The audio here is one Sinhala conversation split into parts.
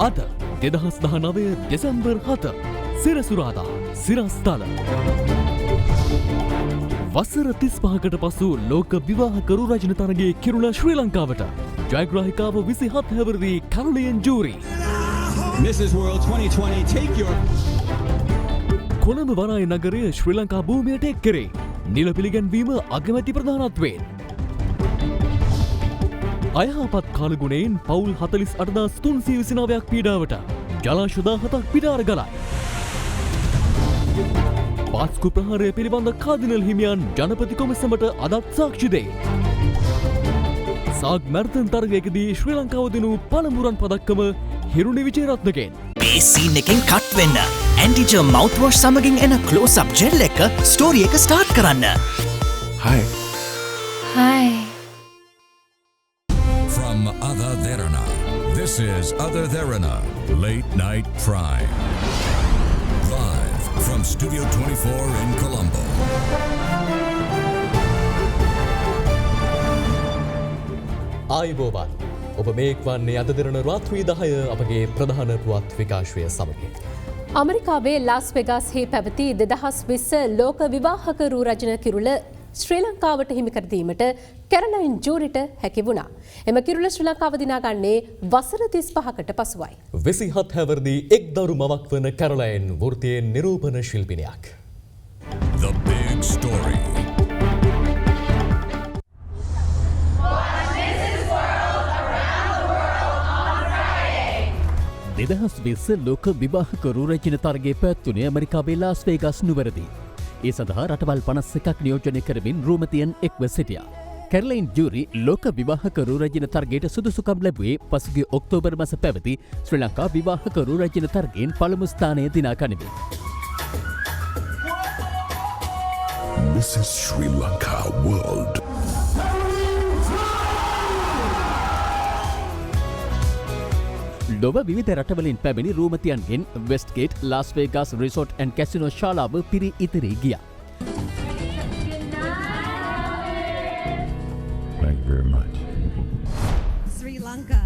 අද 2019 දෙසැම්බර් 7 සිරසුරාදා සිරස්තල වසර 35කට පසු ලෝක විවාහකරු රජන තරගයේ කිරුළ ශ්‍රී ලංකාවට ජයග්‍රාහිකාව 27 හැවිරිදි Caroline Jurie Mrs. World 2020 take your Colombo වරාය නගරයේ ශ්‍රී ලංකා භූමියට එක් කරේ නිල පිළිගැන්වීම අගමැති ප්‍රධානත්වයෙන් අයහපත් කාලගුණයෙන් පවුල් 48,329ක් පීඩාවට ජලාශ 17ක් පිටාර ගලයි. පාස්කු ප්‍රහාරය පිළිබඳ කාදිනල් හිමියන් ජනපති කොමිසමට අදත් සාක්ෂි දෙයි. සාග් මැරතන් තරගයකදී ශ්‍රී ලංකාව දිනු පළමු රන් පදක්කම හිරුණි විජේරත්නගෙන්. මේ සීන් එකෙන් කට් වෙන්න ඇන්ටිජර් මවුත් වොෂ් සමගින් එන ක්ලෝස් අප් ජෙල් එක ස්ටෝරි එක ස්ටාර්ට් කරන්න. Hi. Hi. From Other Therana, this is Other Therana, Late Night Prime. Live from Studio 24 in Colombo. ආයුබෝවන් ඔබ මේක් වන්නේ අද දෙරණ රාත්‍රී 10 අපගේ ප්‍රධාන පුවත් විකාශය සමගින්. අමරිකාවේ ලාස් වෙගාස්හි පැවති 2020 ලෝක විවාහකරු රජන කිරුළ ශ්‍රී ලංකාවට හිමි කර දීමට කැරොලයින් ජූරිට හැකි වුණා. එම කිරුළ ශ්‍රී ලංකාව දිනාගන්නේ වසර 35කට පසුවයි. 27 හැවිරිදි එක් දරු මවක් වන කැරොලයින් වෘත්තීය නිරූපණ ශිල්පිනියක්. The Big Story. දෙදහස් 20 ලෝක විවාහකරු රැජින තරගයේ පැවැත්වුණේ ඇමරිකාවේ ලාස් වේගස් නුවරදී. ඒ සඳහා රටවල් 51ක් නියෝජනය කරමින් රූමතියන් එක්ව සිටියා. කැරොලයින් ජූරි ලෝක විවාහකරු රැජින තරගයට සුදුසුකම් ලැබුවේ පසුගිය ඔක්තෝබර් මාස පැවති ශ්‍රී ලංකා විවාහකරු රැජින තරගයෙන් පළමු ස්ථානය දිනා ගනිමින්. Mrs. Sri Lanka World. ලොව විවිධ රටවලින් පැමිණි රූමතියන්ගෙන් වෙස්ට්ගේට් ලාස් වේගස් රිසෝට් ඇන්ඩ් කැසිනෝ ශාලාව පිරි ඉතිරී ගියා. Thank you very much. Sri Lanka.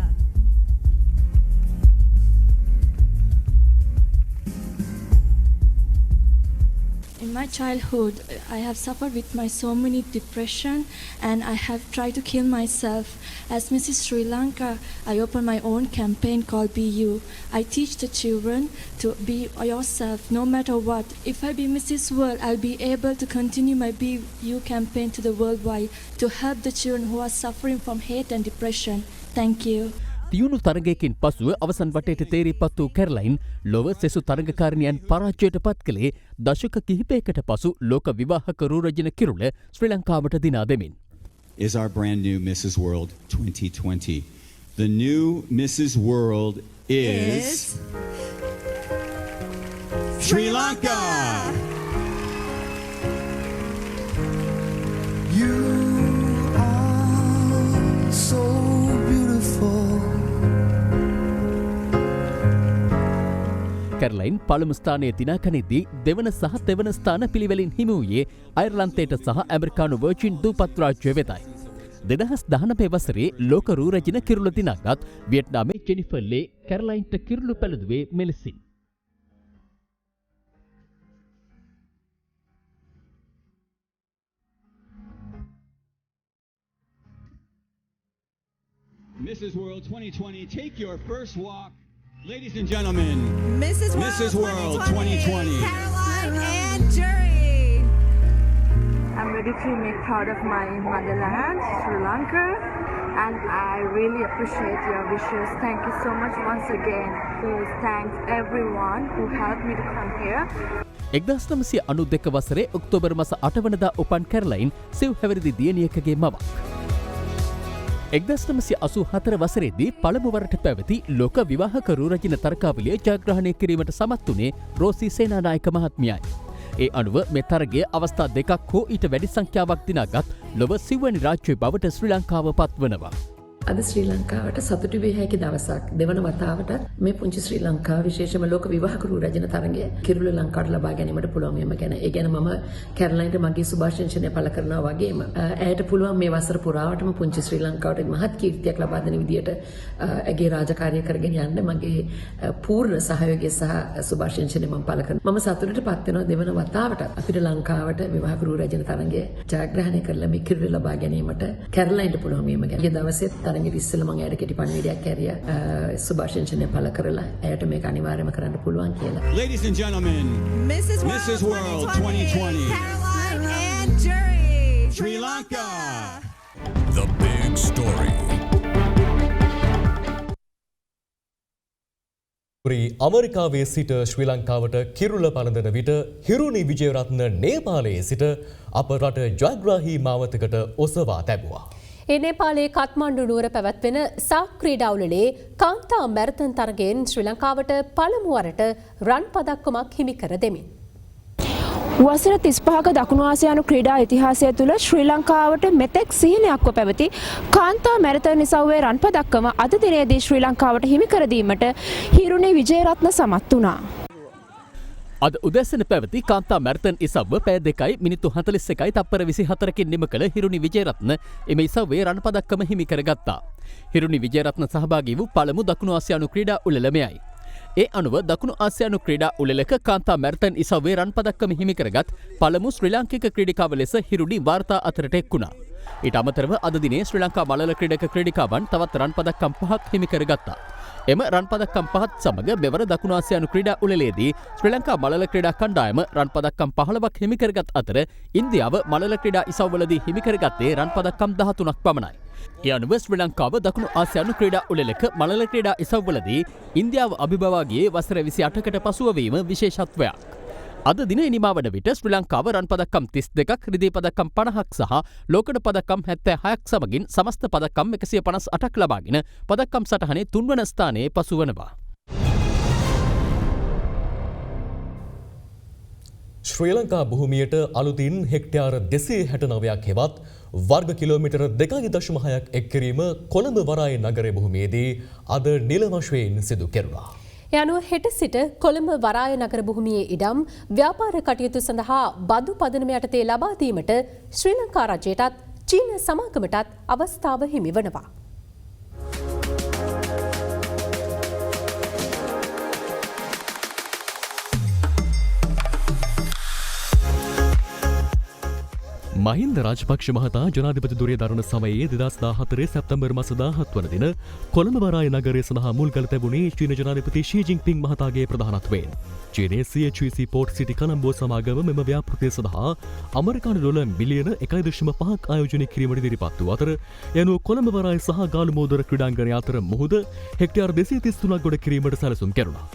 In my childhood, I have suffered with my so many depression and I have tried to kill myself. As Mrs. Sri Lanka, I opened my own campaign called Be You. I teach the children to be yourself no matter what. If I be Mrs. World, I'll be able to continue my Be You campaign to the worldwide to help the children who are suffering from hate and depression. Thank you. තියුණු තරගයකින් පසුව අවසන් වටේට තේරීපත් වූ කැරොලයින් ලොව සෙසු තරගකාරණියන් පරාජයට පත් කළේ දශක කිහිපයකට පසු ලෝක විවාහකරු රැජින කිරුළ ශ්‍රී ලංකාවට දිනා දෙමින්. Is our brand new Mrs. World 2020. The new Mrs. World is Sri Lanka. You are so beautiful. කැරොලයින් පළමු ස්ථානයේ දිනා ගනිද්දී දෙවන සහ තෙවන ස්ථාන පිළිවෙලින් හිමි වූයේ අයර්ලන්තයට සහ ඇමරිකානු වර්ජින් දූපත් රාජ්‍ය වෙතයි. 2019 වසරේ ලෝක රූ රැජින කිරුළ දිනාගත් වියට්නාමේ ජෙනිෆර් ලේ කැරොලයින්ට කිරුළු පැළඳුවේ මෙලෙසින්. Mrs. World 2020 take your first walk. Ladies and gentlemen, Mrs. World 2020. Caroline and Jury. I'm ready to make proud of my motherland, Sri Lanka, and I really appreciate your wishes. Thank you so much once again. Please thank everyone who helped me to come here. 1992 වසරේ ඔක්තෝබර් මාස 8 වනදා උපන් කැරොලයින් සිව් හැවිරිදි දියණියකගේ මවක්. 1984 වසරේදී පළමු වරට පැවති ලෝක විවාහකරු රැජින තරගාවලිය ජයග්‍රහණය කිරීමට සමත් වුණේ රෝසි සේනානායක මහත්මියයි. ඒ අනුව මේ තරගයේ අවස්ථා දෙකක් හෝ ඊට වැඩි සංඛ්‍යාවක් දිනාගත් ලොව සිව්වැනි රාජ්‍යය බවට ශ්‍රී ලංකාව පත්වනවා. අද ශ්‍රී ලංකාවට සතුටු විය හැකි දවසක්. දෙවන වතාවටත් මේ පුංචි ශ්‍රී ලංකාව විශේෂම ලෝක විවාහක රූ රැජින තරඟය කිරුළ ලංකාවට ලබා ගැනීමට පුළුවන් වීම ගැන. ඒ ගැන මම කැරලයින්ට මගේ සුභාශංසනය පළ කරනවා වගේම ඇයට පුළුවන් මේ වසර පුරාවටම පුංචි ශ්‍රී ලංකාවට මහත් කීර්තියක් ලබා දෙන විදියට ඇගේ රාජකාරිය කරගෙන යන්න මගේ පූර්ණ සහයෝගය සහ සුභාශංසනය මම පළ කරනවා. මම සතුටටපත් වෙනවා දෙවන වතාවට අපිට ලංකාවට විවාහක රූ රැජින තරඟය ජයග්‍රහණය කරලා මේ කිරුළ ලබා ගැනීමට කැරලයින්ට පුළුවන් වීම ගැන. ඒ දවසෙත් තරගෙට ඉස්සෙල්ලා මම ඇයට කෙටි පණිවිඩයක් ඇරියා සුභාශංසනය පළ කරලා ඇයට මේක අනිවාර්යයෙන්ම කරන්න පුළුවන් කියලා. Ladies and gentlemen, Mrs. World 2020. Caroline and Jury. Sri Lanka. The big story. අමරිකාවේ සිට ශ්‍රී ලංකාවට කිරුළ පළඳන විට හිරුනි විජේරත්න නේපාලයේ සිට අප රට ජයග්‍රාහී මාවතකට ඔසවා තැබුවා. ඒ නේපාලයේ කත්මණ්ඩු නුවර පැවැත්වෙන සාක් ක්‍රීඩා උළෙලේ කාන්තා මැරතන් තරගයෙන් ශ්‍රී ලංකාවට පළමු වරට රන් පදක්කමක් හිමි කර දෙමින්. වසර 35ක දකුණු ආසියානු ක්‍රීඩා ඉතිහාසය තුළ ශ්‍රී ලංකාවට මෙතෙක් සිහිනයක්ව පැවති කාන්තා මැරතන් ඉසව්වේ රන් පදක්කම අද දිනේදී ශ්‍රී ලංකාවට හිමි කර දීමට හිරුනි විජේරත්න සමත් වුණා. අද උදැසන පැවති කාන්තා මැරතන් ඉසව්ව පැය 2යි මිනිත්තු 41යි තප්පර 24කින් නිම කළ හිරුනි විජේරත්න එම ඉසව්වේ රන් පදක්කම හිමි කරගත්තා. හිරුනි විජේරත්න සහභාගී වූ පළමු දකුණු ආසියානු ක්‍රීඩා උළෙල මෙයයි. ඒ අනුව දකුණු ආසියානු ක්‍රීඩා උළෙලක කාන්තා මැරතන් ඉසව්වේ රන් පදක්කම හිමි කරගත් පළමු ශ්‍රී ලාංකික ක්‍රීඩිකාව ලෙස හිරුනි වාර්තා අතරට එක්ුණා. ඊට අමතරව අද දිනේ ශ්‍රී ලංකා මළල ක්‍රීඩක ක්‍රීඩිකාවන් තවත් රන් පදක්කම් 5ක් හිමි කරගත්තා. එම රන් පදක්කම් 5ත් සමග මෙවර දකුණු ආසියානු ක්‍රීඩා උළෙලේදී ශ්‍රී ලංකා මළල ක්‍රීඩා කණ්ඩායම රන් පදක්කම් 15ක් හිමි කරගත් අතර ඉන්දියාව මළල ක්‍රීඩා ඉසව්වලදී හිමි කරගත්තේ රන් පදක්කම් 13ක් පමණයි. ඒ අනුව ශ්‍රී ලංකාව දකුණු ආසියානු ක්‍රීඩා උළෙලක මළල ක්‍රීඩා ඉසව්වලදී ඉන්දියාව අභිබවා ගියේ වසර 28කට පසුව වීම විශේෂත්වයක්. අද දිනේ නිමවන විට ශ්‍රී ලංකාව රන් පදක්කම් 32ක්, රිදී පදක්කම් 50ක් සහ ලෝකඩ පදක්කම් 76ක් සමගින් සමස්ත පදක්කම් 158ක් ලබාගෙන පදක්කම් සටහනේ තුන්වන ස්ථානයේ පසුවනවා. ශ්‍රී ලංකා භූමියට අලුතින් හෙක්ටයාර 269ක් හෙවත් වර්ග කිලෝමීටර 2.6ක් එක් කිරීම කොළඹ වරාය නගරයේ භූමියේදී අද නිල වශයෙන් සිදු කෙරුණා. ඒ අනුව හෙට සිට කොළඹ වරාය නගර භූමියේ ඉඩම් ව්‍යාපාර කටයුතු සඳහා බදු පදනම යටතේ ලබා දීමට ශ්‍රී ලංකා රජයටත් චීන සමාගමටත් අවස්ථාව හිමි වනවා. මහින්ද රාජපක්ෂ මහතා ජනාධිපති ධුරය දරන සමයේ 2014 සැප්තැම්බර් මාස 17 වන දින කොළඹ වරාය නගරය සඳහා මුල්ගල තැබුණේ චීන ජනාධිපති ෂී ජින්පිං මහතාගේ ප්‍රධානත්වයෙන්. චීනයේ CHVC පෝට් සිටි කොළඹ සමාගම මෙම ව්‍යාපෘතිය සඳහා ඇමරිකානු ඩොලර් මිලියන 1.5ක් ආයෝජනය කිරීමට ඉදිරිපත් වූ අතර යනුව කොළඹ වරාය සහ ගාලුමෝදර ක්‍රීඩාංගණය අතර මුහුද හෙක්ටයාර 233ක් ගොඩ කිරීමට සැලසුම් කෙරුණා.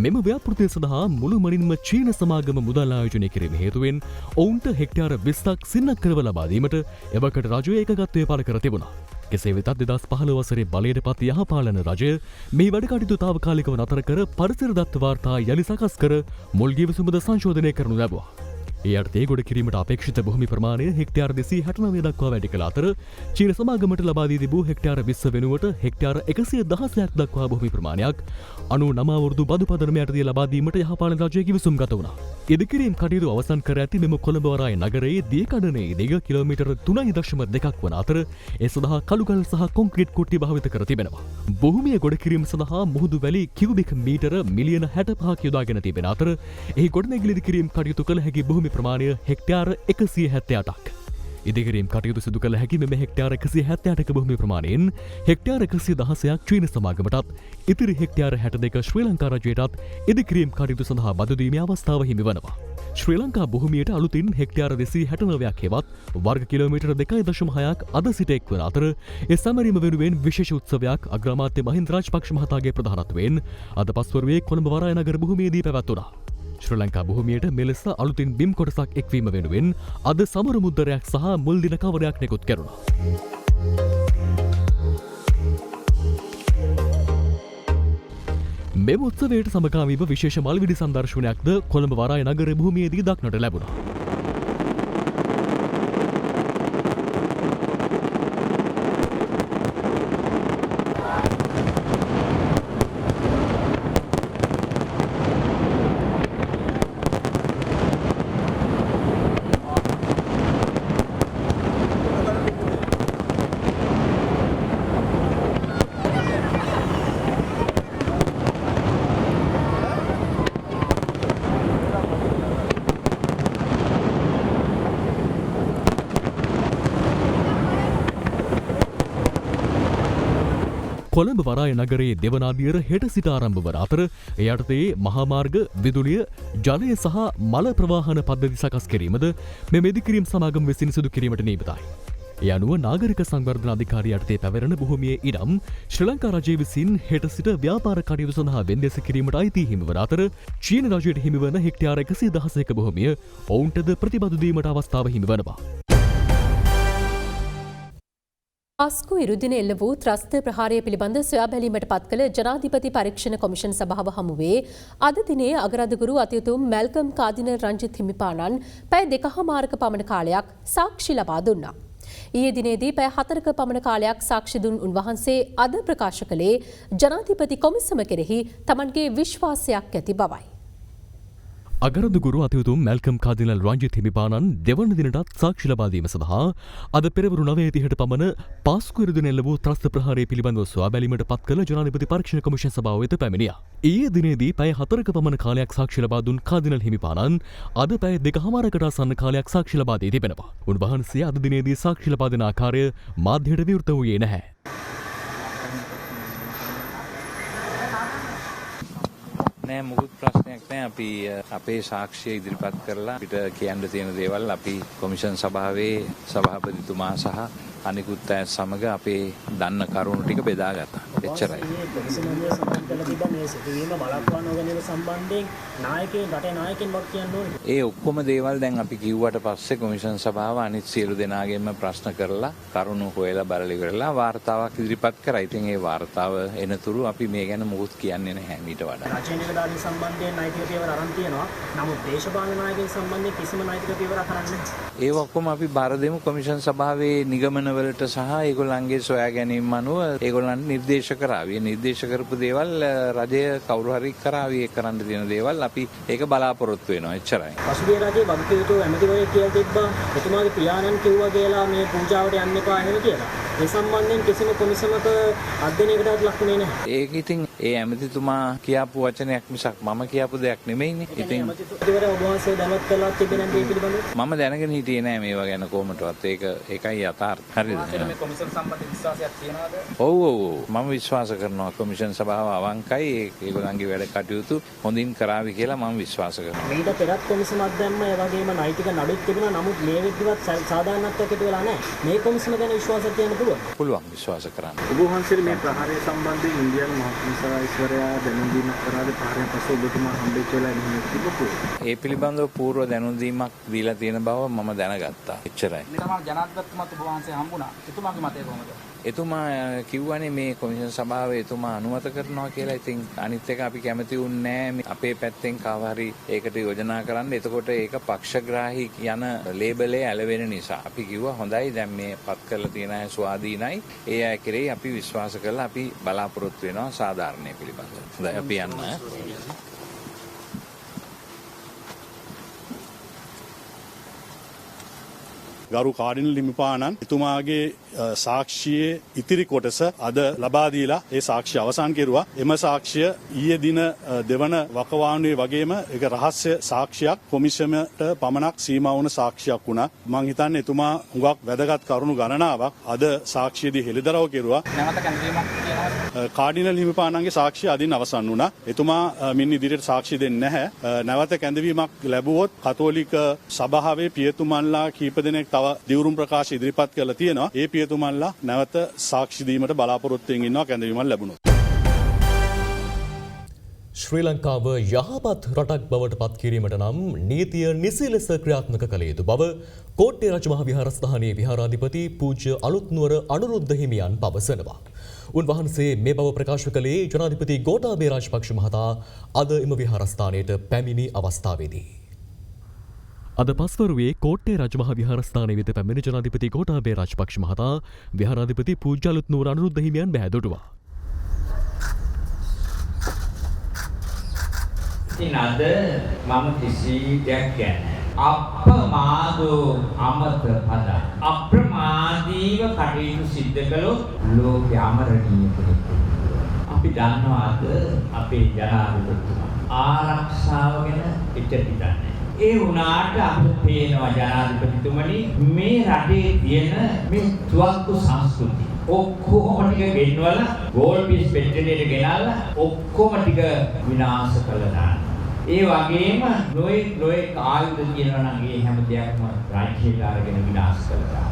මෙම ව්‍යාපෘතිය සඳහා මුළුමනින්ම චීන සමාගම මුදල් ආයෝජනය කිරීම හේතුවෙන් ඔවුන්ට හෙක්ටයාර 20ක් සින්නක් කරව ලබා දීමට එවකට රජය ඒකගත්වය පළ කර තිබුණා. කෙසේ වෙතත් 2015 වසරේ බලයට පත් යහපාලන රජය මේ වැඩ කටයුතු තාවකාලිකව නතර කර පරිසර දත්ත වාර්තා යලි සකස් කර මුල් ගිවිසුමද සංශෝධනය කරනු ලැබුවා. ඒ අර්ථයේ ගොඩ කිරීමට අපේක්ෂිත භූමි ප්‍රමාණය හෙක්ටයාර 269 දක්වා වැඩි කළ අතර චීන සමාගමට ලබා දී තිබූ හෙක්ටයාර 20 වෙනුවට හෙක්ටයාර 116ක් දක්වා භූමි ප්‍රමාණයක් 99 අවුරුදු බදු පදනම යටතේ ලබා දීමට යහපාලන රජය කිවිසුම් ගත වුණා. ඉදිකිරීම් කටයුතු අවසන් කර ඇති මෙම කොළඹ වරාය නගරයේ දියකඩනේ දිග කිලෝමීටර 3.2ක් වන අතර ඒ සඳහා කළුගල් සහ කොන්ක්‍රීට් කුට්ටි භාවිත කර තිබෙනවා. භූමිය ගොඩ කිරීම සඳහා මුහුදු වැලි කියුබික් මීටර මිලියන 65ක් යොදාගෙන තිබෙන අතර එහි ගොඩනැගිලි ඉදිකිරීම් කටයුතු කළ හැකි භූමි ප්‍රමාණය හෙක්ටයාර 178ක්. ඉදිකිරීම් කටයුතු සිදු කළ හැකි මෙම හෙක්ටයාර 178ක භූමි ප්‍රමාණයෙන් හෙක්ටයාර 116ක් චීන සමාගමටත් ඉතිරි හෙක්ටයාර 62 ශ්‍රී ලංකා රජයටත් ඉදිකිරීම් කටයුතු සඳහා බදු දීමේ අවස්ථාව හිමි වනවා. ශ්‍රී ලංකා භූමියට අලුතින් හෙක්ටයාර 269ක් හෙවත් වර්ග කිලෝමීටර 2.6ක් අද සිට එක්වන අතර ඒ සමරීම වෙනුවෙන් විශේෂ උත්සවයක් අග්‍රාමාත්‍ය මහින්ද රාජපක්ෂ මහතාගේ ප්‍රධානත්වයෙන් අද පස්වරුවේ කොළඹ වරාය නගර භූමියේදී පැවැත්වුණා. ශ්‍රී ලංකා භූමියට මෙලෙස අලුතින් බිම් කොටසක් එක්වීම වෙනුවෙන් අද සමර මුද්දරයක් සහ මුල් දින කවරයක් නිකුත් කෙරුණා. මෙම උත්සවයට සමගාමීව විශේෂ මල්විඩි සංදර්ශනයක්ද කොළඹ වරාය නගර භූමියේදී දක්නට ලැබුණා. කොළඹ වරාය නගරයේ දෙවනාදියර හෙට සිට ආරම්භ වන අතර එය යටතේ මහාමාර්ග, විදුලිය, ජලය සහ මල ප්‍රවාහන පද්ධති සකස් කිරීමද මෙම ඉදිකිරීම් සමාගම විසින් සිදු කිරීමට නියමිතයි. ඒ අනුව නාගරික සංවර්ධන අධිකාරිය යටතේ පැවරෙන භූමියේ ඉඩම් ශ්‍රී ලංකා රජය විසින් හෙට සිට ව්‍යාපාර කටයුතු සඳහා වෙන්දෙස කිරීමට අයිති හිමිවන අතර චීන රජයට හිමිවන හෙක්ටයාර 116ක භූමිය ඔවුන්ටද ප්‍රතිබදු දීමට අවස්ථාව හිමිවනවා. පාස්කු ඉරුදින එල්ල වූ ත්‍රස්ත ප්‍රහාරය පිළිබඳ සොයා බැලීමට පත් කළ ජනාධිපති පරීක්ෂණ කොමිෂන් සභාව හමුවේ අද දිනේ අගරාධගුරු අතිඋතුම් මැල්කම් කාදිනල් රංජිත් හිමිපාණන් පැය 2.5 පමණ කාලයක් සාක්ෂි ලබා දුන්නා. ඊයේ දිනේදී පැය 4ක පමණ කාලයක් සාක්ෂි දුන් උන්වහන්සේ අද ප්‍රකාශ කළේ ජනාධිපති කොමිසම කෙරෙහි තමන්ගේ විශ්වාසයක් ඇති බවයි. අගරදුගුරු අතිඋතුම් මැල්කම් කාදිනල් රංජිත් හිමිපාණන් දෙවන දිනටත් සාක්ෂි ලබා දීම සඳහා අද පෙරවරු 9:30ට පමණ පාස්කු ඉරුදින එල්ල වූ ත්‍රස්ත ප්‍රහාරය පිළිබඳව සොයා බැලීමට පත් කළ ජනාධිපති පරීක්ෂණ කොමිෂන් සභාව වෙත පැමිණියා. ඊයේ දිනේදී පැය 4ක පමණ කාලයක් සාක්ෂි ලබා දුන් කාදිනල් හිමිපාණන් අද පැය 2.5කට ආසන්න කාලයක් සාක්ෂි ලබා දී තිබෙනවා. උන්වහන්සේ අද දිනේදී සාක්ෂි ලබා දෙන ආකාරය මාධ්‍යයට විවෘත වූයේ නැහැ. නෑ මුකුත් ප්‍රශ්නයක් නෑ. අපි අපේ සාක්ෂිය ඉදිරිපත් කරලා අපිට කියන්න තියෙන දේවල් අපි කොමිෂන් සභාවේ සභාපතිතුමා සහ අනිකුත් අය සමග අපේ දන්න කරුණු ටික බෙදාගත්තා. එච්චරයි. ඒ ඔක්කොම දේවල් දැන් අපි කිව්වට පස්සේ කොමිෂන් සභාව අනිත් සියලු දෙනාගෙන්ම ප්‍රශ්න කරලා කරුණු හොයලා බලලා ඉවරලා වාර්තාවක් ඉදිරිපත් කරා. ඉතින් ඒ වාර්තාව එනතුරු අපි මේ ගැන මුකුත් කියන්නේ නැහැ මීට වඩා. රාජ්‍ය සම්බන්ධයෙන් නෛතික පියවර අරන් තියෙනවා. නමුත් දේශපාලන නායකයන් සම්බන්ධයෙන් කිසිම නෛතික පියවරක් අරන් නැහැ. ඒ ඔක්කොම අපි බාර දෙමු කොමිෂන් සභාවේ නිගමන වලට සහ ඒගොල්ලන්ගේ සොයා ගැනීම අනුව ඒගොල්ලන්ට නිර්දේශ කරાવી. ඒ නිර්දේශ කරපු දේවල් රජය කවුරු හරි කරાવી. ඒ කරන්න තියෙන දේවල් අපි ඒක බලාපොරොත්තු වෙනවා. එච්චරයි. පසුගිය රජයේ වගකීතු ඇමතිවරයෙක් කියලා තිබ්බා. එතුමාගේ පියාණන් කිව්වා කියලා මේ පූජාවට යන්න එපා එහෙම කියලා. ඒ සම්බන්ධයෙන් කිසිම කොමිසමක අධ්‍යයනයකටවත් ලක්ුනේ නැහැ. ඒක ඉතින් ඒ ඇමතිතුමා කියපු වචනයක් මිසක් මම කියපු දෙයක් නෙමෙයිනේ. ඉතින් ඇමතිවරයා ඔබ වහන්සේ දැනුවත් කළා තිබෙන දේ පිළිබඳව මම දැනගෙන හිටියේ නෑ මේවා ගැන කොහොමදවත්. ඒකයි යථාර්ථය. හරිද? මේ කොමිෂන් සම්බන්ධ විශ්වාසයක් තියනවාද? ඔව් මම විශ්වාස කරනවා කොමිෂන් සභාව අවංකයි. ඒගොල්ලන්ගේ වැඩ කටයුතු හොඳින් කරાવી කියලා මම විශ්වාස කරනවා. මීට පෙරත් කොමිසමක් දැම්ම ඒ වගේම නෛතික නඩුත් තිබුණා. නමුත් මේ විදිහට සාධාරණත්වයක් ඇති වෙලා නැහැ. මේ කොමිසම ගැන විශ්වාසයක් තියන්න පුළුවන් විශ්වාස කරන්න. ඔබ වහන්සේ මේ ප්‍රහාරය සම්බන්ධයෙන් ඉන්දියානු මහකොමසාරිස්වරයා දැනුම් දීමක් කරාද? ප්‍රහාරයෙන් පසු ඔබතුමා හම්බෙච්ච වෙලාව එහෙම තිබුණා. ඒ පිළිබඳව පූර්ව දැනුම් දීමක් දීලා තියෙන බව මම දැනගත්තා. එච්චරයි. මේ තමයි ජනාධිපතිතුමාත් ඔබ වහන්සේ හම්බුණා. එතුමාගේ මතය කොහොමද? එතුමා කිව්වනේ මේ කොමිෂන් සභාවේ එතුමා අනුමත කරනවා කියලා. ඉතින් අනිත් එක අපි කැමති වුණේ නැහැ අපේ පැත්තෙන් කව හරි ඒකට යෝජනා කරන්න. එතකොට ඒක පක්ෂග්‍රාහී යන ලේබලේ ඇලවෙන නිසා අපි කිව්වා හොඳයි දැන් මේ පත් කරලා තියෙන අය ස්වාධීනයි. ඒ අය කෙරෙහි අපි විශ්වාස කරලා අපි බලාපොරොත්තු වෙනවා සාධාරණය පිළිබඳව. හොඳයි අපි යන්න. ගරු කාඩිනල් හිමිපාණන් එතුමාගේ සාක්ෂියේ ඉතිරි කොටස අද ලබා දීලා ඒ සාක්ෂිය අවසන් කෙරුවා. එම සාක්ෂිය ඊයේ දින දෙවන වකවානුවේ වගේම ඒක රහස්‍ය සාක්ෂියක් කොමිෂමට පමණක් සීමා වුණ සාක්ෂියක් වුණා. මම හිතන්නේ එතුමා හුඟක් වැදගත් කරුණු ගණනාවක් අද සාක්ෂියේදී හෙළිදරව් කෙරුවා. නැවත කැඳවීමක් කියනවා. කාඩිනල් හිමිපාණන්ගේ සාක්ෂිය අදින් අවසන් වුණා. එතුමා මින් ඉදිරියට සාක්ෂි දෙන්නේ නැහැ. නැවත කැඳවීමක් ලැබුවොත් කතෝලික සභාවේ පියතුමන්ලා කීප දෙනෙක් තව දිවුරුම් ප්‍රකාශ ඉදිරිපත් කරලා තියෙනවා. ඒ පියතුමන්ලා නැවත සාක්ෂි දීමට බලාපොරොත්තුෙන් ඉන්නවා කැඳවීමක් ලැබුණොත්. ශ්‍රී ලංකාව යහපත් රටක් බවට පත් කිරීමට නම් නීතිය නිසි ලෙස ක්‍රියාත්මක කළ යුතු බව කෝට්ටේ රජමහා විහාරස්ථානයේ විහාරාධිපති පූජ්‍ය අලුත්නුවර අනුරුද්ධ හිමියන් පවසනවා. උන්වහන්සේ මේ බව ප්‍රකාශ කළේ ජනාධිපති ගෝඨාභය රාජපක්ෂ මහතා අද එම විහාරස්ථානයට පැමිණි අවස්ථාවේදී. අද පස්වරුවේ කෝට්ටේ රජමහා විහාරස්ථානයේ වෙත පැමිණි ජනාධිපති ගෝඨාභය රාජපක්ෂ මහතා විහාරාධිපති පූජ්‍ය අලුත්නුවර අනුරුද්ධ හිමියන් බැහැදොටුවා. ඉතින් අද මම කිසි දෙයක් කියන්නේ අප්‍රමාදෝ අමත පද අප්‍රමාදීව කටයුතු සිද්ධ කළොත් ලෝකෙ අමරණීය කෙනෙක්. අපි දන්නවා අද අපේ ජනාධිපතිතුමා ආරක්ෂාව ගැන පිට පිටන්නේ. ඒ වුණාට අපිට පේනවා ජනාධිපතිතුමනි මේ රටේ තියෙන මේ තුවක්කු සංස්කෘතිය ඔක්කොම ටික ගෙන්වලා ගෝල් පීස් පෙට්ටියට ගෙනල්ලා ඔක්කොම ටික විනාශ කළා දාන්න. ඒ වගේම නොයෙක් ආයුධ තියෙනවා නම් ඒ හැම දෙයක්ම රාජ්‍යයට අරගෙන විනාශ කළා දාන්න.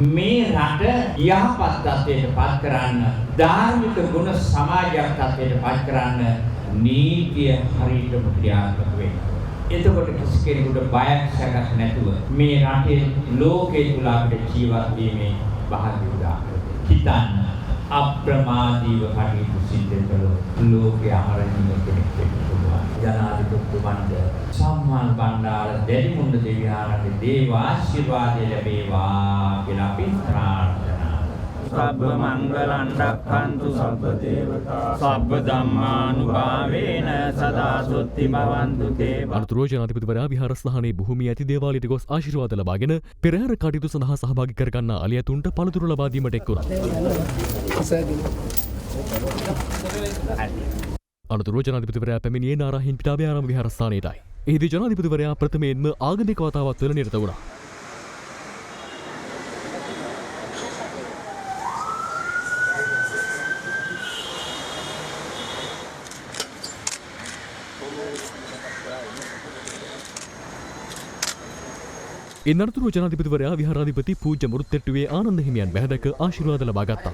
මේ රට යහපත් තත්ත්වයට පත් කරන්න ධාර්මික ගුණ සමාජයක් තත්ත්වයට පත් කරන්න නීතිය හරියටම ක්‍රියාත්මක වෙන්න. එතකොට කිසි කෙනෙකුට බයක් සැකක් නැතුව මේ රටේ ලෝකේ තුල අපිට ජීවත් වීමේ භාග්‍ය උදා හිතන්න අප්‍රමාදීව කටයුතු සිද්ධ කළොත් ලෝකයේ අමරණීය කෙනෙක් වෙන්න පුළුවන්. ජනාධිපතිතුමන්ට සම්මාන බණ්ඩාර දෙවිමුණ්ඩ දෙවියන්ගේ දේව ආශිර්වාදය ලැබේවා කියලා අපි ප්‍රාර්ථනා සබ්බ මංගලං රක්ඛන්තු සබ්බ දේවතා සබ්බ ධම්මානුභාවේන සදා සොත්ති භවන්තු තේ. අනුතුරුව ජනාධිපතිවරයා විහාරස්ථානයේ භූමියේ ඇති දේවාලයට ගොස් ආශිර්වාද ලබාගෙන පෙරහැර කටයුතු සඳහා සහභාගී කරගන්නා අලියතුන්ට පළතුරු ලබා දීමට එක් වුණා. අනුතුරුව ජනාධිපතිවරයා පැමිණියේ නාරාහින් පිටාභයාරාම විහාරස්ථානයටයි. එහිදී ජනාධිපතිවරයා ප්‍රථමයෙන්ම ආගමික වතාවත් වල නිරත වුණා. ඉන්නතුරු ජනාධිපතිවරයා විහාරාධිපති පූජ්‍ය මුරුත්තෙට්ටුවේ ආනන්ද හිමියන් බැහැදක ආශිර්වාද ලබා ගත්තා.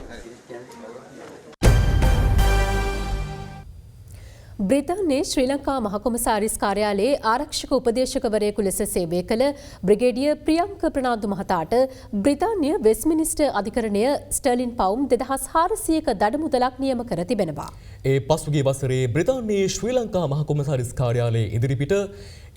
බ්‍රිතාන්‍යයේ ශ්‍රී ලංකා මහකොමසාරිස් කාර්යාලයේ ආරක්ෂක උපදේශකවරයෙකු ලෙස සේවය කළ බ්‍රිගේඩිය ප්‍රියංක ප්‍රනාන්දු මහතාට බ්‍රිතාන්‍ය වෙස්මිනිස්ටර් අධිකරණය ස්ටර්ලින් පවුම් 2400ක දඩමුදලක් නියම කර තිබෙනවා. ඒ පසුගිය වසරේ බ්‍රිතාන්‍යයේ ශ්‍රී ලංකා මහකොමසාරිස් කාර්යාලයේ ඉදිරිපිට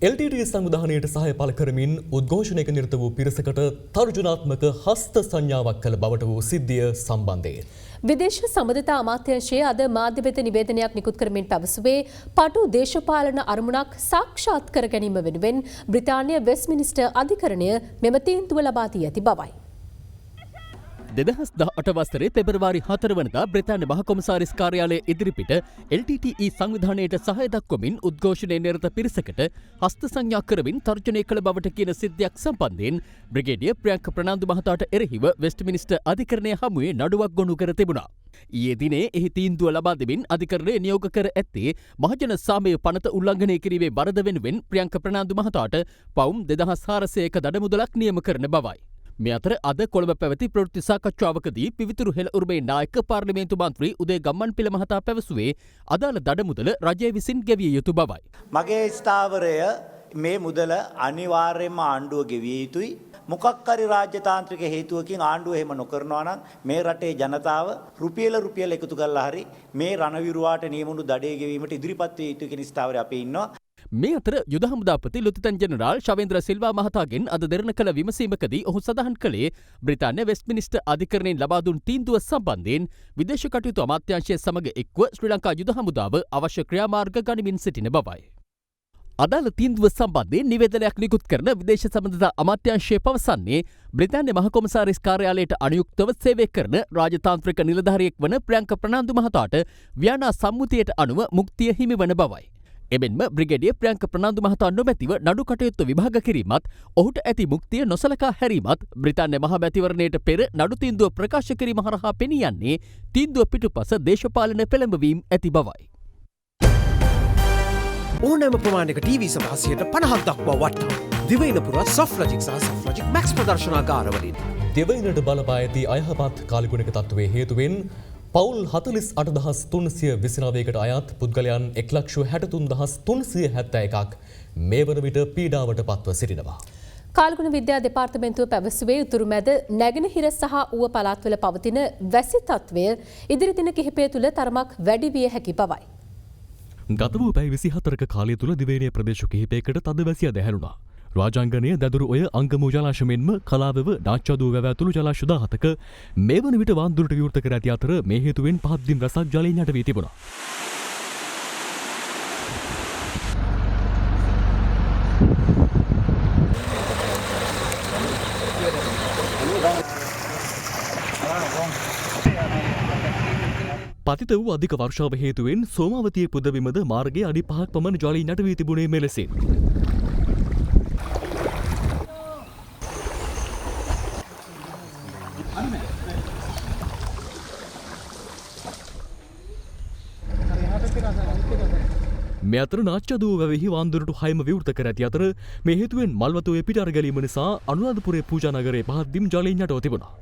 LTT සංවිධානයට සහාය පළ කරමින් උද්ඝෝෂණයක නිරත වූ පිරිසකට තර්ජනාත්මක හස්ත සංඥාවක් කළ බවට වූ සිද්ධිය සම්බන්ධයෙන් විදේශ සම්බන්ධතා අමාත්‍යාංශය අද මාධ්‍ය වෙත නිවේදනයක් නිකුත් කරමින් පැවසුවේ පටු දේශපාලන අරමුණක් සාක්ෂාත් කර ගැනීම වෙනුවෙන් බ්‍රිතාන්‍ය වෙස්මිනිස්ටර් අධිකරණය මෙම තීන්දුව ලබා දී ඇති බවයි. 2018 වසරේ පෙබරවාරි 4 වනදා බ්‍රිතාන්‍ය මහකොමසාරිස් කාර්යාලය ඉදිරිපිට LTTE සංවිධානයට සහාය දක්වමින් උද්ඝෝෂණයේ නිරත පිරිසකට හස්ත සංඥා කරමින් තර්ජනය කළ බවට කියන සිද්ධියක් සම්බන්ධයෙන් බ්‍රිගේඩිය ප්‍රියංක ප්‍රනාන්දු මහතාට එරෙහිව වෙස්ට්මිනිස්ටර් අධිකරණය හමුවේ නඩුවක් ගොනු කර තිබුණා. ඊයේ දිනේ එහි තීන්දුව ලබා දෙමින් අධිකරණය නියෝග කර ඇත්තේ මහජන සාමය පනත උල්ලංඝනය කිරීමේ වරද වෙනුවෙන් ප්‍රියංක ප්‍රනාන්දු මහතාට පවුම් 2400ක දඩමුදලක් නියම කරන බවයි. මේ අතර අද කොළඹ පැවති ප්‍රවෘත්ති සාකච්ඡාවකදී පිවිතුරු හෙළ උරුමේ නායක පාර්ලිමේන්තු මන්ත්‍රී උදේ ගම්මන්පිල මහතා පැවසුවේ අදාළ දඩමුදල රජය විසින් ගෙවිය යුතු බවයි. මගේ ස්ථාවරය මේ මුදල අනිවාර්යයෙන්ම ආණ්ඩුව ගෙවිය යුතුයි. මොකක් හරි රාජ්‍යතාන්ත්‍රික හේතුවකින් ආණ්ඩුව එහෙම නොකරනවා නම් මේ රටේ ජනතාව රුපියල එකතු කරලා හරි මේ රණවිරුවාට නියමුණු දඩේ ගෙවීමට ඉදිරිපත් විය යුතු කියන ස්ථාවරය අපේ ඉන්නවා. මේ අතර යුද හමුදාපති ලුතිතන් ජෙනරාල් ශවේන්ද්‍ර සිල්වා මහතාගෙන් අද දෙරණ කළ විමසීමකදී ඔහු සඳහන් කළේ බ්‍රිතාන්‍ය වෙස්ට්මිනිස්ටර් අධිකරණයෙන් ලබා දුන් තීන්දුව සම්බන්ධයෙන් විදේශ කටයුතු අමාත්‍යාංශය සමග එක්ව ශ්‍රී ලංකා යුද හමුදාව අවශ්‍ය ක්‍රියාමාර්ග ගනිමින් සිටින බවයි. අදාළ තීන්දුව සම්බන්ධයෙන් නිවේදනයක් නිකුත් කරන විදේශ සම්බන්ධතා අමාත්‍යාංශය පවසන්නේ බ්‍රිතාන්‍ය මහකොමසාරිස් කාර්යාලයට අනුයුක්තව සේවය කරන රාජතාන්ත්‍රික නිලධාරියෙක් වන ප්‍රියංක ප්‍රනාන්දු මහතාට ව්‍යානා සම්මුතියට අනුව මුක්තිය හිමිවන බවයි. එමෙන්ම බ්‍රිගේඩිය ප්‍රියංක ප්‍රනාන්දු මහතා නොමැතිව නඩු කටයුතු විභාග කිරීමත් ඔහුට ඇති මුක්තිය නොසලකා හැරීමත් බ්‍රිතාන්‍ය මහ මැතිවරණයට පෙර නඩු තීන්දුව ප්‍රකාශ කිරීම හරහා පෙනී යන්නේ තීන්දුව පිටුපස දේශපාලන පෙළඹවීම් ඇති බවයි. ඕනෑම ප්‍රමාණයක ටීවී සඳහා 50% දක්වා වට්ටා. දිවයින පුරා සොෆ්ට්ලොජික් සහ සොෆ්ට්ලොජික් මැක්ස් ප්‍රදර්ශනාගාරවලින් දිවයිනට බලපා ඇති අයහපත් කාලගුණික තත්ත්වයේ හේතුවෙන් පවුල් 48329කට අයත් පුද්ගලයන් 1,63,371ක් මේ වන විට පීඩාවට පත්ව සිටිනවා. කාල්ගුණ විද්‍යා දෙපාර්තමේන්තුව පැවසුවේ උතුරු මැද නැගෙනහිර සහ ඌව පළාත්වල පවතින වැසි තත්ත්වය ඉදිරි දින කිහිපය තුළ තරමක් වැඩි විය හැකි බවයි. ගත වූ පැය 24ක කාලය තුළ දිවයිනේ ප්‍රදේශ කිහිපයකට තද වැසිය දැහැරුණා. රාජාංගනය දැදුරු ඔය අංගමූ ජලාශ මෙන්ම කලාවෙව නාච්චදූ වැව ඇතුළු ජලාශ 17ක මේ වන විට වාන්දුරට විවෘත කර ඇති අතර මේ හේතුවෙන් 5 දින රසක් ජලයෙන් යට වී තිබුණා. පතිත වූ අධික වර්ෂාව හේතුවෙන් සෝමාවතිය පුදබිමද මාර්ගයේ අඩි 5ක් පමණ ජලයෙන් යට වී තිබුණේ මෙලෙසින්. මේ අතර නාච්චදුව වැවෙහි වාන්දුරට 6ම විවෘත කර ඇති අතර මේ හේතුවෙන් මල්වතුවේ පිට අර ගැලීම නිසා අනුරාධපුරයේ පූජා නගරයේ පහත් දිම් ජලයෙන් යටව තිබුණා.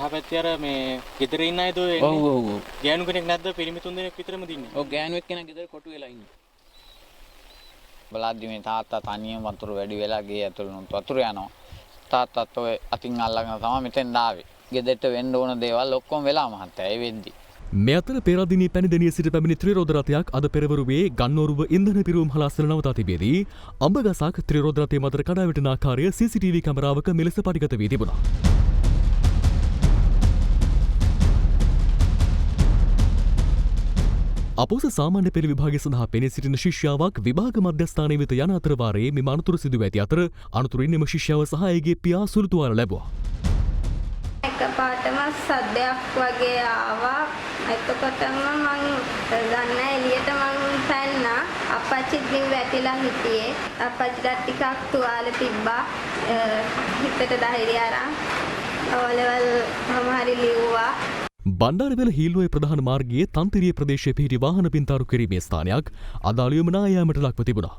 යහපැත්තේ අර මේ ගෙදර ඉන්න අය දෝ එන්නේ. ඔව් ඔව් ඔව්. ගෑනු කෙනෙක් නැද්ද? පිරිමි 3 දෙනෙක් විතරම දින්නේ. ඔව් ගෑනු එක්කෙනා ගෙදර කොටු වෙලා ඉන්නේ. බලද්දි මේ තාත්තා තනියම වතුර වැඩි වෙලා ගේ ඇතුළේ වතුර යනවා. තාත්තත් ඔය අතින් අල්ලගෙන තමයි මෙතෙන් ආවේ. ගෙදරට වෙන්න ඕන දේවල් ඔක්කොම වෙලා මහත්තයා ඒ වෙද්දි. මේ අතර පෙරදිනී පැණිදෙනිය සිට පැමිණි ත්‍රිරෝද රථයක් අද පෙරවරුවේ ගන්නෝරුව ඉන්ධන පිරවුම් හලාසල නවතා තිබේදී අඹගසක් ත්‍රිරෝද රථයේ මතර කඩා වැටෙන ආකාරය CCTV කැමරාවක මෙලෙස පටිගත වී තිබුණා. අපොස සාමාන්‍ය පෙළ විභාගය සඳහා පෙනී සිටින ශිෂ්‍යාවක් විභාග මධ්‍යස්ථානයේ වෙත යන අතර වාරයේ මෙම අනතුර සිදුව ඇති අතර අනතුරින් එම ශිෂ්‍යාව සහ ඇගේ පියා සුළුතුවාල ලැබුවා. එකපාරටම සද්දයක් වගේ ආවා. එතකොටම මං දන්න එළියට මං පැන්නා. අප්පච්චිත් ගිහින් වැටිලා හිටියේ. අප්පච්චිට ටිකක් තුවාල තිබ්බා. හිතට ධෛර්යය අරන් ඕලෙවල් මම හරි ලිව්වා. බණ්ඩාරවැල හීල්ලුවේ ප්‍රධාන මාර්ගයේ තන්තිරිය ප්‍රදේශයේ පිහිටි වාහන පින්තාරු කිරීමේ ස්ථානයක් අදාළියම නායාමට ලක්ව තිබුණා.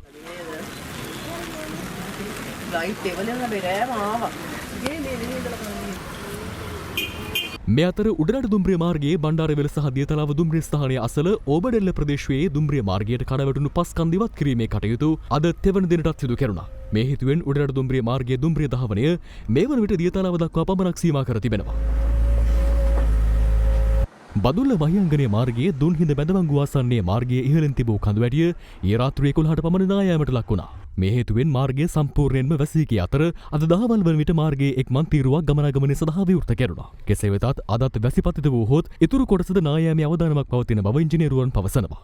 මේ අතර උඩරට දුම්රිය මාර්ගයේ බණ්ඩාරවැල සහ දියතලාව දුම්රිය ස්ථානයේ අසල ඕබඩෙල්ල ප්‍රදේශයේ දුම්රිය මාර්ගයට කඩවැටුණු පස් කන්ද ඉවත් කිරීමේ කටයුතු අද තෙවන දිනටත් සිදු කෙරුණා. මේ හේතුවෙන් උඩරට දුම්රිය මාර්ගයේ දුම්රිය දහවනය මේ වන විට දියතලාව දක්වා පමණක් සීමා කර තිබෙනවා. බදුල්ල මහියංගනයේ මාර්ගයේ දුන්හිඳ බැඳවංගු ආසන්නයේ මාර්ගයේ ඉහළින් තිබූ කඳුවැටිය ඊ රාත්‍රියේ 11ට පමණ නායාමට ලක් වුණා. මේ හේතුවෙන් මාර්ගය සම්පූර්ණයෙන්ම වැසී ගිය අතර අද දහවල් වන විට මාර්ගයේ එක් මන්තිරුවක් ගමනාගමනය සඳහා විවෘත කෙරුණා. කෙසේ වෙතත් අදත් වැසිපතිත වූහොත් ඉතුරු කොටසද නායාමේ අවදානමක් පවතින බව ඉංජිනේරුවන් පවසනවා.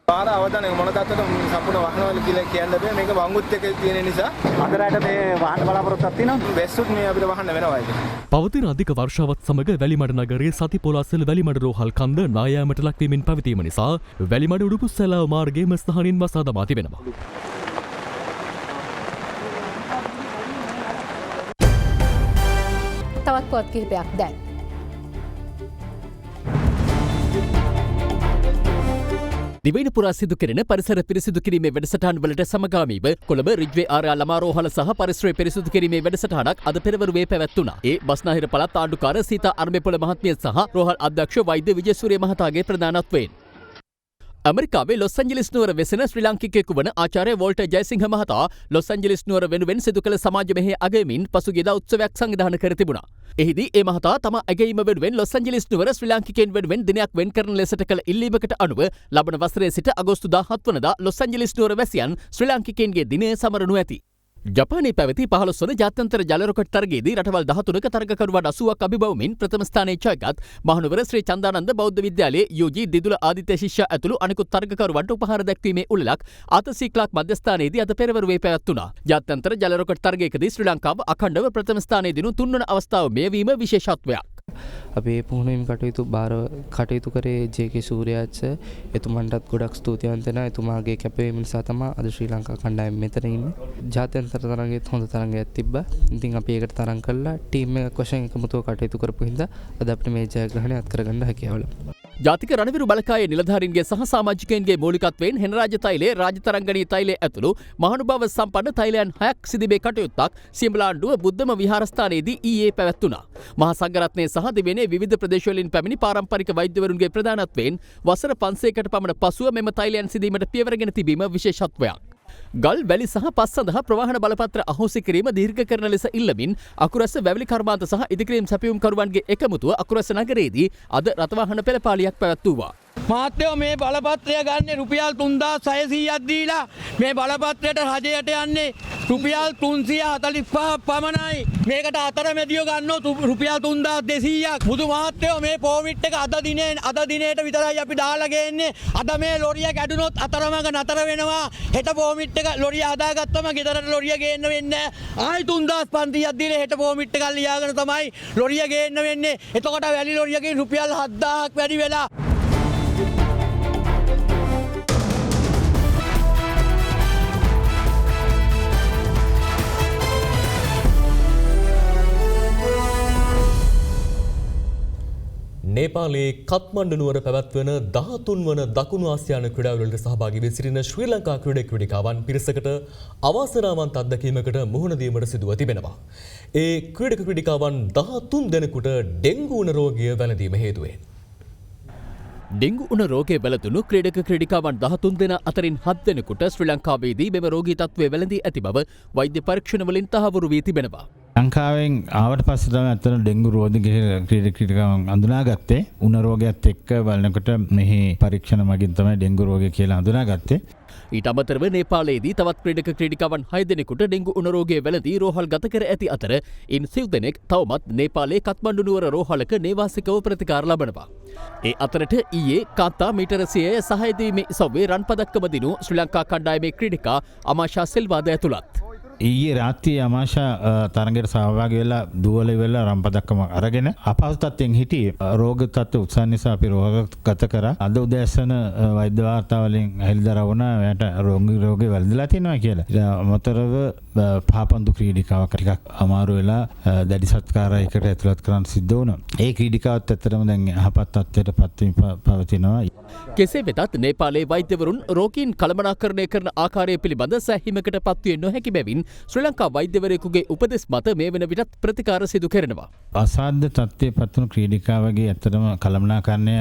පාර අවදානය මොන තත්ත්වද සම්පූර්ණ වාහනවල කියලා කියන්න බෑ. මේක වංගුත් එක තියෙන නිසා අතරට මේ වාහන බලාපොරොත්තුවක් තියෙනවා. වැස්සුත් මේ අපිට වහන්න වෙනවා ඒක. පවතින අධික වර්ෂාවත් සමග වැලිමඩ නගරයේ සති පොලාසල වැලිමඩ රෝහල් කන්ද නායාමට ලක්වීමෙන් පැවතීම නිසා වැලිමඩ උඩුපුස්සැලාව මාර්ගයේ මස්ථානින් වසා දමා තිබෙනවා. තවත් පොත් කිහිපයක් දැන්. දිවයින පුරා සිදු කෙරෙන පරිසර පිරිසිදු කිරීමේ වැඩසටහන් වලට සමගාමීව කොළඹ රිජ්වේ ආරා ළමා රෝහල සහ පරිසරය පිරිසිදු කිරීමේ වැඩසටහනක් අද පෙරවරුවේ පැවැත්වුණා. ඒ බස්නාහිර පළාත් ආණ්ඩුකාර සීතා අර්මේපොළ මහත්මිය සහ රෝහල් අධ්‍යක්ෂ වෛද්‍ය විජේසූරිය මහතාගේ ප්‍රධානත්වයෙන්. ඇමරිකාවේ ලොස් ඇන්ජලිස් නුවර වෙසෙන ශ්‍රී ලාංකිකයෙකු වන ආචාර්ය වෝල්ටර් ජයසිංහ මහතා ලොස් ඇන්ජලිස් නුවර වෙනුවෙන් සිදු කළ සමාජ මෙහෙය අගයමින් පසුගියදා උත්සවයක් සංවිධානය කර තිබුණා. එහිදී ඒ මහතා තම ඇගයීම වෙනුවෙන් ලොස් ඇන්ජලිස් නුවර ශ්‍රී ලාංකිකයන් වෙනුවෙන් දිනයක් වෙන් කරන ලෙසට කළ ඉල්ලීමකට අනුව ලබන වසරේ සිට අගෝස්තු 17 වනදා ලොස් ඇන්ජලිස් නුවර වැසියන් ශ්‍රී ලාංකිකයන්ගේ දිනය සමරනු ඇති. ජපානයේ පැවති 15 වන ජාත්‍යන්තර ජල රොකට් තරගයේදී රටවල් 13ක තරගකරුවන් 80ක් අභිබවමින් ප්‍රථම ස්ථානයේ ජයගත් මහනුවර ශ්‍රී චන්දානන්ද බෞද්ධ විද්‍යාලයේ යූජී දිදුල ආදිත්‍ය ශිෂ්‍ය ඇතුළු අනෙකුත් තරගකරුවන්ට උපහාර දැක්වීමේ උළෙලක් ආතසී ක්ලාක් මධ්‍යස්ථානයේදී අද පෙරවරුවේ පැවැත්වුණා. ජාත්‍යන්තර ජල රොකට් තරගයකදී ශ්‍රී ලංකාව අඛණ්ඩව ප්‍රථම ස්ථානයේ දිනු 3 වන අවස්ථාව මෙයවීම විශේෂත්වයක්. අපේ පුහුණුවීම් කටයුතු කරේ ජේ.කේ සූර්යාච් එතුමන්ටත් ගොඩක් ස්තුතිවන්ත වෙනවා. එතුමාගේ කැපවීම නිසා තමයි අද ශ්‍රී ලංකා කණ්ඩායම මෙතන ඉන්නේ. ජාත්‍යන්තර තරගයේත් හොඳ තරගයක් තිබ්බා. ඉතින් අපි ඒකට තරම් කළා ටීම් එකක් වශයෙන් එකමුතුව කටයුතු කරපු හින්දා අද අපිට මේ ජයග්‍රහණය අත්කරගන්න හැකියාව ලැබුණා. ජාතික රණවිරු බලකායේ නිලධාරීන්ගේ සහ සමාජිකයන්ගේ මූලිකත්වයෙන් හෙනරාජ තෛලයේ රාජතරංගනී තෛලයේ ඇතුළු මහානුභාව සම්පන්න තෛලයන් 6ක් සිදිබේ කටයුත්තක් සියඹලාණ්ඩුව බුද්ධම විහාරස්ථානයේදී ඊයේ පැවැත්වුණා. මහා සංඝරත්නය සහ දිවයිනේ විවිධ ප්‍රදේශවලින් පැමිණි පාරම්පරික වෛද්‍යවරුන්ගේ ප්‍රධානත්වයෙන් වසර 500කට පමණ පසුව මෙම තෛලයන් සිදීමට පියවරගෙන තිබීම විශේෂත්වයක්. ගල් වැලි සහ පස් සඳහා ප්‍රවාහන බලපත්‍ර අහෝසි කිරීම දීර්ඝ කරන ලෙස ඉල්ලමින් අකුරැස්ස වැවිලි කර්මාන්ත සහ ඉදිකිරීම් සැපයුම් කරුවන්ගේ එකමුතුව අකුරැස්ස නගරයේදී අද රථවාහන පෙළපාලියක් පැවැත්වුවා. මාත්‍යෝ මේ බලපත්‍රය ගන්න රුපියල් 3600ක් දීලා මේ බලපත්‍රයට රජයට යන්නේ රුපියල් 345 පමණයි. මේකට අතරමැදියෝ ගන්නෝ රුපියල් 3200ක්. බුදු මාත්‍යෝ මේ පෝමිට් එක අද දිනේට විතරයි අපි දාලා ගේන්නේ. අද මේ ලොරිය කැඩුනොත් අතරමඟ නතර වෙනවා. හෙට පෝමිට් එක ලොරිය හදාගත්තම ගෙදරට ලොරිය ගේන්න වෙන්නේ. ආයි 3500ක් දීලා හෙට පෝමිට් එකක් ලියාගෙන තමයි ලොරිය ගේන්න වෙන්නේ. එතකොට වැලි ලොරියකින් රුපියල් 7000ක් වැඩි වෙලා නේපාලයේ කත්මණ්ඩු නුවර පැවැත්වන 13 වන දකුණු ආසියානු ක්‍රීඩාවලට සහභාගී වී සිටින ශ්‍රී ලංකා ක්‍රීඩකයන් පිරිසකට අවාසනාවන්ත අත්දැකීමකට මුහුණ දීමට සිදුව තිබෙනවා. ඒ ක්‍රීඩකයන් 13 දෙනෙකුට ඩෙන්ගු උණ රෝගය වැළඳීම හේතුවෙන් ඩෙංගු උණ රෝගය වැළඳුණු ක්‍රීඩකයන් 13 දෙනා අතරින් 7 දෙනෙකුට ශ්‍රී ලංකාවේදී මෙම රෝගී තත්ත්වය වැළඳී ඇති බව වෛද්‍ය පරීක්ෂණවලින් තහවුරු වී තිබෙනවා. ලංකාවෙන් ආවට පස්සේ තමයි අතන ඩෙන්ගු රෝගී ක්‍රීඩකයන් අඳුනාගත්තේ. උණ රෝගයත් එක්ක බලනකොට මෙහි පරීක්ෂණ මගින් තමයි ඩෙන්ගු රෝගය කියලා හඳුනාගත්තේ. ඊට අමතරව නේපාලයේදී තවත් ක්‍රීඩකයන් 6 දෙනෙකුට ඩෙංගු උණ රෝගය වැළඳී රෝහල් ගත කර ඇති අතර ඉන් සිව් දෙනෙක් තවමත් නේපාලයේ කත්මණ්ඩු නුවර රෝහලක නේවාසිකව ප්‍රතිකාර ලබනවා. ඒ අතරට ඊයේ කාන්තා මීටර 100 සහාය දීමේ ඉසව්වේ රන් පදක්කම දිනු ශ්‍රී ලංකා කණ්ඩායමේ ක්‍රීඩිකා අමාෂා සිල්වාද ඇතුළත්. ඊයේ රාත්‍රියේ අමාෂා තරඟයට සහභාගී වෙලා දුවල වෙලා රම්පදක්කම අරගෙන අපහසු තත්ත්වයෙන් හිටියේ. රෝග තත්ත්ව උත්සාහ නිසා අපි රෝගගත කරා. අද උදෑසන වෛද්‍ය වාර්තා වලින් හෙළිදරව් වුණා එයාට රෝගේ වැළඳලා තියෙනවා කියලා. ඊට අමතරව පාපන්දු ක්‍රීඩිකාවක් ටිකක් අමාරු වෙලා දැඩි සත්කාරයකට ඇතුළත් කරන්න සිද්ධ වුණා. ඒ ක්‍රීඩිකාවත් ඇත්තටම දැන් යහපත් තත්ත්වයට පවතිනවා. කෙසේ වෙතත් නේපාලයේ වෛද්‍යවරුන් රෝගීන් කළමනාකරණය කරන ආකාරය පිළිබඳ සැහැීමකට පත්විය නොහැකි බැවින් ශ්‍රී ලංකා වෛද්‍යවරයෙකුගේ උපදෙස් මත මේ වන විටත් ප්‍රතිකාර සිදු කරනවා. අසාධ්‍ය තත්ත්වයේ පත්වුණු ක්‍රීඩිකාවගේ ඇත්තටම කළමනාකරණය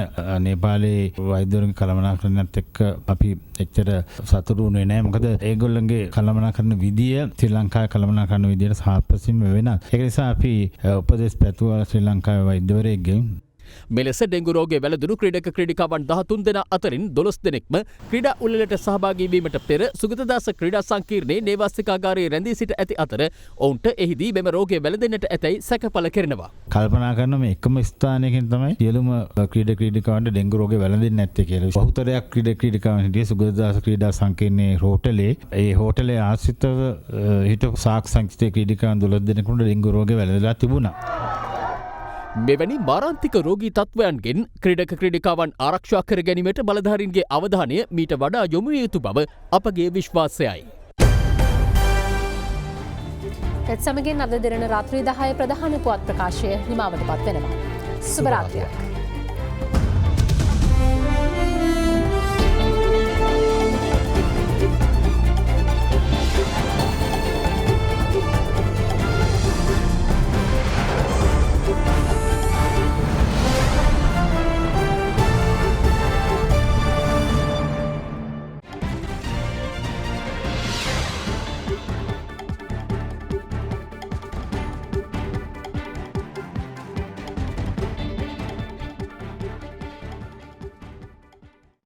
නේපාලයේ වෛද්‍යවරුන්ගේ කළමනාකරණයත් එක්ක අපි එච්චර සතුටු වුණේ නැහැ. මොකද ඒගොල්ලන්ගේ කළමනාකරණ විදිය ශ්‍රී ලංකාවේ කළමනාකරණ විදියට සාපේක්ෂව වෙනස්. ඒක නිසා අපි උපදෙස් පැතුවා ශ්‍රී ලංකාවේ වෛද්‍යවරයෙක්ගෙන්. මෙලෙස ඩෙංගු රෝගය වැළඳුණු ක්‍රීඩකයන් 13 දෙනා අතරින් 12 දෙනෙක්ම ක්‍රීඩා උළෙලට සහභාගී වීමට පෙර සුගතදාස ක්‍රීඩා සංකීර්ණයේ නේවාසිකාගාරයේ රැඳී සිට ඇති අතර ඔවුන්ට එහිදී මෙම රෝගය වැළඳෙන්නට ඇතැයි සැකපල කරනවා. කල්පනා කරන මේ එකම ස්ථානයකින් තමයි සියලුම ක්‍රීඩකයන්ට ඩෙංගු රෝගය වැළඳෙන්නේ නැත්තේ කියලා. බහුතරයක් ක්‍රීඩකයන් හිටියේ සුගතදාස ක්‍රීඩා සංකීර්ණයේ හෝටලේ. ඒ හෝටලේ ආශ්‍රිතව හිටපු සාක් සංස්ථේ ක්‍රීඩකයන් 12 දෙනෙකුට ඩෙංගු රෝගය වැළඳලා තිබුණා. මෙවැනි මාරාන්තික රෝගී තත්ත්වයන්ගෙන් ක්‍රීඩකයන් ආරක්ෂා කර ගැනීමට බලධාරීන්ගේ අවධානය මීට වඩා යොමු විය යුතු බව අපගේ විශ්වාසයයි. ඒත් සමගින් අද දින රාත්‍රී 10 ප්‍රධාන පුවත් ප්‍රකාශය නිමවට පත් වෙනවා. සුබ රාත්‍රියක්.